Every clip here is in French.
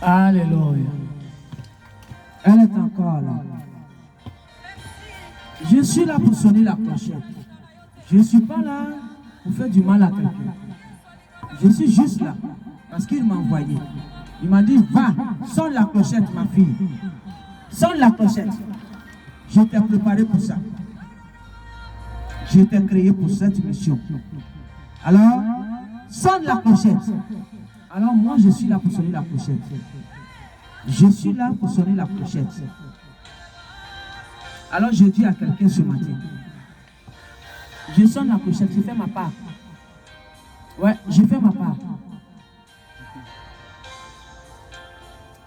Alléluia. Elle est encore là. Je suis là pour sonner la clochette. Je ne suis pas là pour faire du mal à quelqu'un. Je suis juste là parce qu'il m'a envoyé. Il m'a dit, va, sonne la clochette, ma fille. Sonne la clochette. Je t'ai préparé pour ça. Je t'ai créé pour cette mission. Alors, sonne la clochette. Alors moi, je suis là pour sonner la clochette. Je suis là pour sonner la clochette. Alors je dis à quelqu'un ce matin, je sonne la clochette, je fais ma part. Ouais, je fais ma part.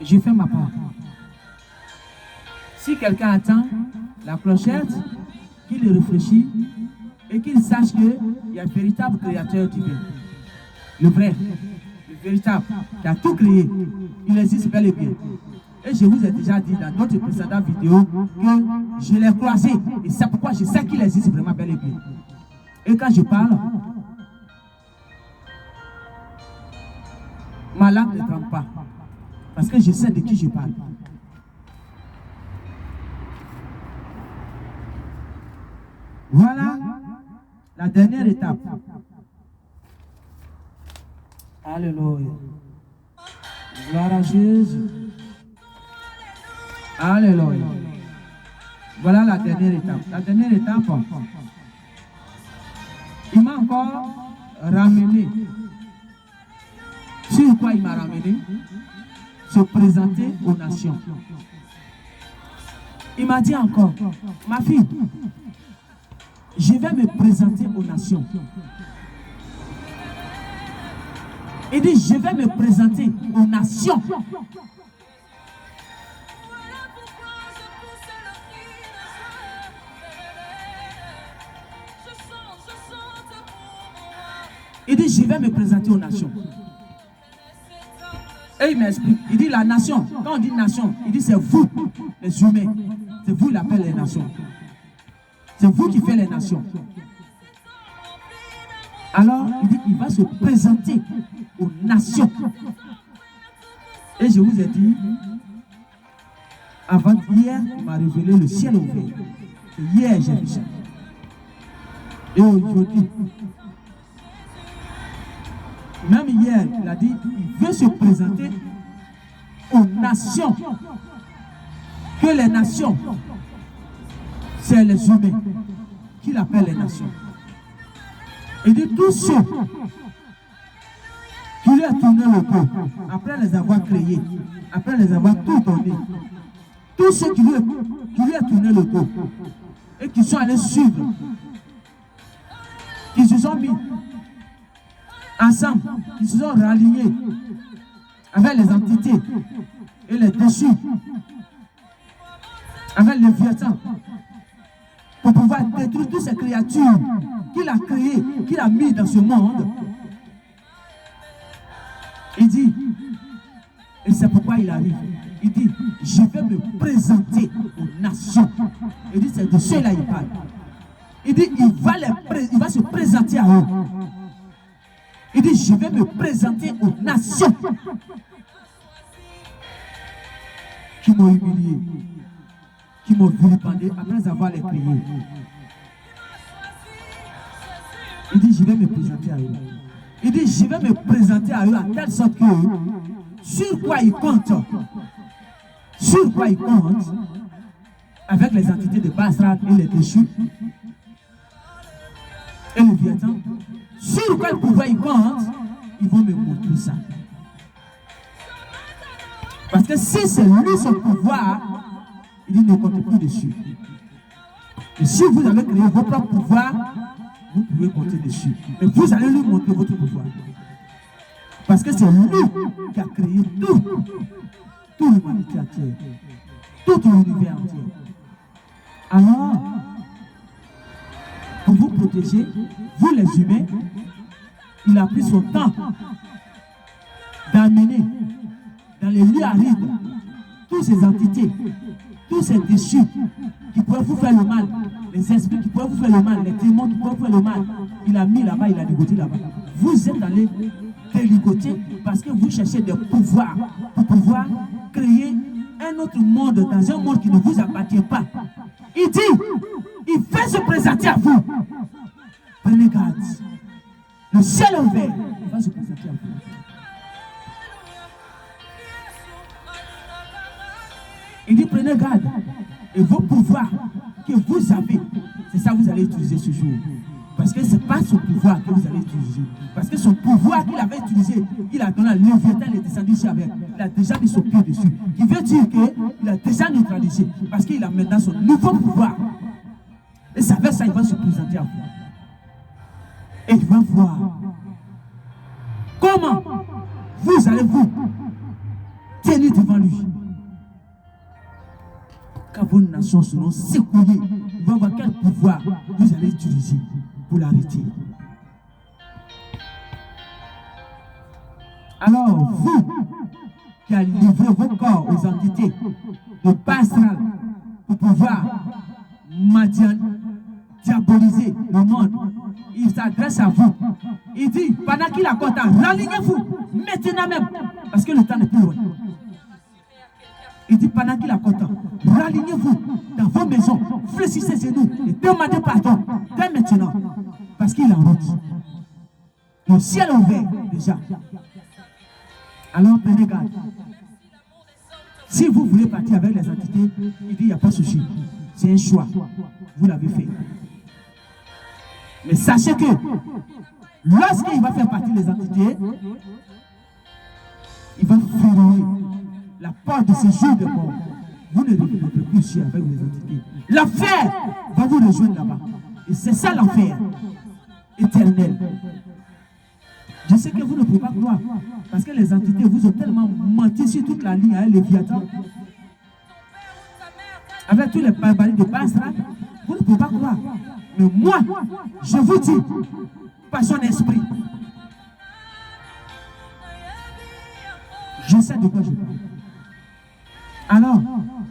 Je fais ma part. Si quelqu'un attend la clochette, qu'il réfléchit et qu'il sache qu'il y a un véritable créateur divin. Le vrai, le véritable, qui a tout créé. Il existe bel et bien. Et je vous ai déjà dit dans d'autres précédentes vidéos que je l'ai croisé. Et c'est pourquoi je sais qu'il existe vraiment bel et bien. Et quand je parle, ma langue ne tremble pas. Parce que je sais de qui je parle. Voilà la dernière étape. Alléluia. Gloire à Jésus. Alléluia. Voilà la dernière étape. La dernière étape, il m'a encore ramené. Sur quoi il m'a ramené? Se présenter aux nations. Il m'a dit encore, ma fille, je vais me présenter aux nations. Il dit, je vais me présenter aux nations. Il dit, je vais me présenter aux nations. Et il m'explique. Il dit, la nation, quand on dit nation, il dit, c'est vous, les humains. C'est vous qui l'appelez les nations. C'est vous qui faites les nations. Alors, il dit, il va se présenter aux nations. Et je vous ai dit, avant-hier, il m'a révélé le ciel ouvert. Et hier, j'ai vu ça. Et aujourd'hui, même hier, il a dit, il veut se présenter aux nations. Que les nations, c'est les humains qu'il appelle les nations. Il dit, tous ceux qui lui ont tourné le dos, après les avoir créés, après les avoir tout donné, tous ceux qui lui ont tourné le dos et qui sont allés suivre, qui se sont mis ensemble, qui se sont ralliés avec les entités et les déchus, avec les vietnams, pour pouvoir détruire toutes ces créatures qu'il a créées, qu'il a mis dans ce monde. Il dit, et c'est pourquoi il arrive, il dit, je vais me présenter aux nations. Il dit, c'est de ceux-là il parle. Il dit, il va se présenter à eux. Il dit, je vais me présenter aux nations qui m'ont humilié, qui m'ont vilipendé après avoir les créés. Il dit, je vais me présenter à eux. Il dit, je vais me présenter à eux en telle sorte que sur quoi ils comptent, avec les entités de Basra et les déchus et le Vietnam, sur quel pouvoir ils comptent, ils vont me montrer ça. Parce que si c'est lui son pouvoir, il dit, ne comptez plus dessus. Et si vous avez créé vos propres pouvoirs, vous pouvez compter dessus. Mais vous allez lui montrer votre pouvoir. Parce que c'est lui qui a créé toute l'humanité entière, tout l'univers entier. Alors, pour vous protéger, vous les humains, il a pris son temps d'amener dans les lieux arides toutes ces entités, tous ces déchus qui pourraient vous faire le mal, les esprits qui pourraient vous faire le mal, les démons qui pourraient vous faire le mal. Il a mis là-bas, il a ligoté là-bas. Vous êtes allés déligoter parce que vous cherchez des pouvoirs pour pouvoir créer un autre monde dans un monde qui ne vous appartient pas. Il dit, il fait se présenter à vous. Prenez garde. Le ciel est ouvert, il va se présenter à vous. Il dit, prenez garde. Et vos pouvoirs que vous avez, c'est ça que vous allez utiliser ce jour. Parce que ce n'est pas son pouvoir que vous allez utiliser. Parce que son pouvoir qu'il avait utilisé, il a donné à Léviathan, il est descendu ici avec. Il a déjà mis son pied dessus. Qui veut dire qu'il a déjà neutralisé. Parce qu'il a maintenant son nouveau pouvoir. Et c'est avec ça qu'il va se présenter à vous. Et il va voir comment vous allez vous tenir devant lui. Quand vos nations seront secouées, il va voir quel pouvoir vous allez utiliser pour l'arrêter. Alors, vous qui avez livré vos corps aux entités de Pastral pour pouvoir diaboliser le monde, il s'adresse à vous. Il dit, pendant qu'il accorde, ralignez-vous maintenant même, parce que le temps n'est plus loin. Il dit, pendant qu'il accorde, ralignez-vous dans vos maisons, fléchissez ses genoux et demandez pardon dès maintenant, parce qu'il est en route. Le ciel est ouvert déjà. Alors prenez garde. Si vous voulez partir avec les entités, il dit, il n'y a pas de souci. C'est un choix. Vous l'avez fait. Mais sachez que lorsqu'il va faire partie des entités, il va fermer la porte de ce jour de mort. Vous ne reviendrez plus ici avec les entités. L'enfer va vous rejoindre là-bas. Et c'est ça l'enfer éternel. Je sais que vous ne pouvez pas croire. Parce que les entités vous ont tellement menti sur toute la ligne avec les Léviathan. Avec tous les barbaries de Pastral, vous ne pouvez pas croire. Mais moi, je vous dis, par son esprit, je sais de quoi je parle. Alors,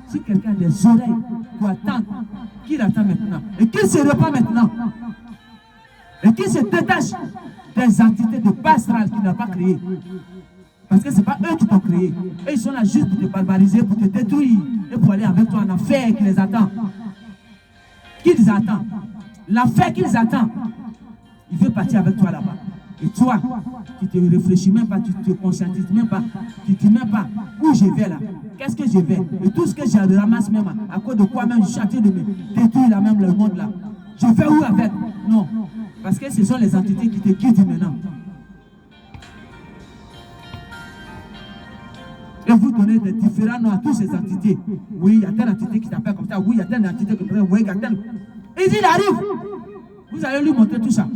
si quelqu'un a des oreilles pour attendre, qu'il attend maintenant, et qu'il se repent maintenant, et qu'il se détache des entités de Pastral qu'il n'a pas créées. Parce que ce n'est pas eux qui t'ont créé. Eux, ils sont là juste pour te barbariser, pour te détruire, et pour aller avec toi en enfer qui les attend. Qui les attend? L'enfer qui les attend. Il veut partir avec toi là-bas. Et toi, tu ne te réfléchis même pas, tu ne te conscientises même pas, tu ne dis même pas où je vais là, qu'est-ce que je vais. Et tout ce que je ramasse même, à cause de quoi même je suis en train de me détruire là même le monde là. Je vais où avec? Non. Parce que ce sont les entités qui te guident maintenant. Et vous donnez des différents noms à toutes ces entités. Oui, il y a telle entité qui t'appelle comme ça. Oui, il y a telle entité qui t'appelle. Oui, il y a telle. Il dit, il arrive. Vous allez lui montrer tout ça.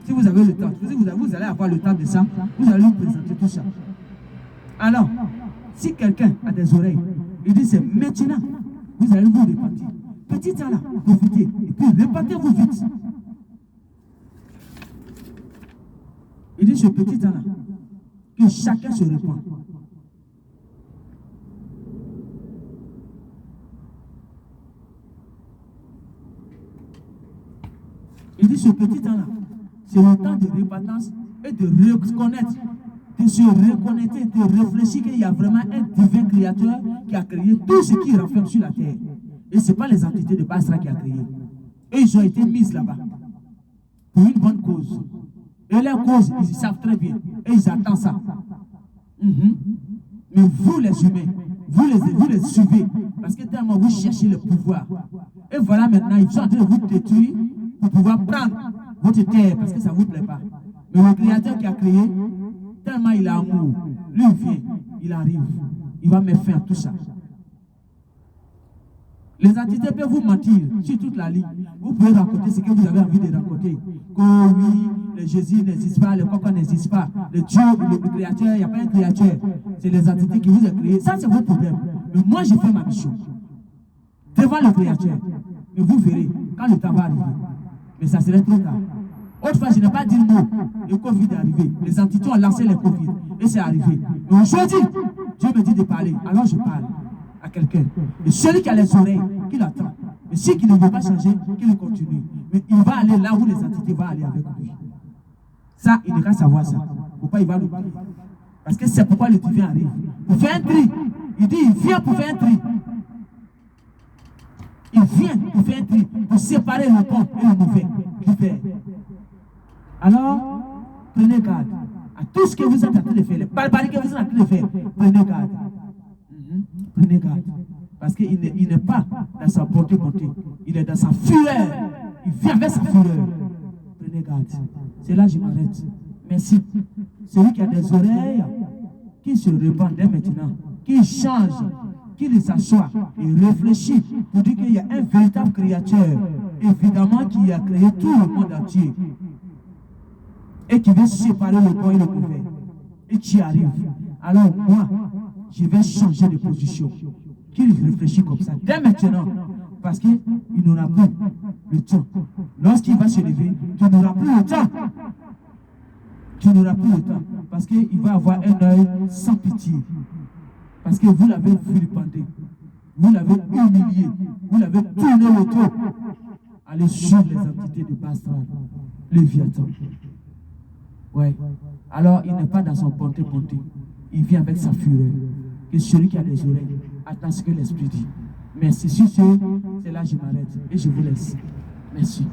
Si vous avez le temps, si vous allez avoir le temps de ça, vous allez lui présenter tout ça. Alors, si quelqu'un a des oreilles, il dit, c'est maintenant. Vous allez vous repentir. Petit temps là, profitez. Et puis repentez-vous vite. Il dit, ce petit temps là, que chacun se repent. Il dit ce petit temps-là, c'est le temps de repentance et de reconnaître, de se reconnaître, de réfléchir qu'il y a vraiment un divin créateur qui a créé tout ce qui renferme sur la terre. Et ce n'est pas les entités de Pastral qui a créé. Et ils ont été mis là-bas pour une bonne cause. Et leur cause, ils savent très bien. Et ils attendent ça. Mais vous les humains, vous les suivez. Parce que tellement vous cherchez le pouvoir. Et voilà maintenant, ils sont en train de vous détruire pour pouvoir prendre votre terre parce que ça ne vous plaît pas. Mais le créateur qui a créé, tellement il a amour, lui il vient, il arrive, il va mettre fin à tout ça. Les entités peuvent vous mentir sur toute la ligne. Vous pouvez raconter ce que vous avez envie de raconter. Que oui, le Jésus n'existe pas, le coco n'existe pas, le Dieu, le créateur, il n'y a pas un créateur. C'est les entités qui vous ont créé. Ça, c'est votre problème. Mais moi, j'ai fait ma mission. Devant le créateur. Et vous verrez, quand le temps va arriver. Mais ça serait trop tard. Autrefois, je n'ai pas dit le mot. Le Covid est arrivé. Les entités ont lancé le Covid. Et c'est arrivé. Mais aujourd'hui, Dieu me dit de parler. Alors je parle à quelqu'un. Et celui qui a les oreilles, qu'il attend. Mais celui qui ne veut pas changer, qu'il continue. Mais il va aller là où les entités vont aller avec lui. Ça, il ne peut pas savoir ça. Pourquoi il va l'oublier? Parce que c'est pourquoi le divin arrive. pour faire un tri. Il dit, il vient pour faire un tri. Il vient pour faire un tri, pour séparer le bon et le mauvais. Alors, prenez garde à tout ce que vous êtes en train de faire, les barbaries que vous êtes en train de faire. Prenez garde. Prenez garde. Parce qu'il n'est pas dans sa bonté, il est dans sa fureur. Il vient avec sa fureur. Prenez garde. C'est là que je m'arrête. Merci. Celui qui a des oreilles, qui se répand dès maintenant, qui change, qui les s'assoit et réfléchit pour dire qu'il y a un véritable créateur, évidemment, qui a créé tout le monde entier et qui veut séparer le bon et le mauvais. Et qui arrive. Alors moi, je vais changer de position. Qu'il réfléchit comme ça dès maintenant, parce qu'il n'aura plus le temps. Lorsqu'il va se lever, tu n'auras plus le temps. Tu n'auras plus le temps, parce qu'il va avoir un œil sans pitié. Parce que vous l'avez vilipendé, vous l'avez humilié, vous l'avez tourné le dos. Allez suivre les entités de Bastra, Léviathan. Ouais. Alors il n'est pas dans son bonté. Il vient avec sa fureur. Que celui qui a des oreilles attend ce que l'Esprit dit. Merci. Sur ce, c'est là que je m'arrête et je vous laisse. Merci.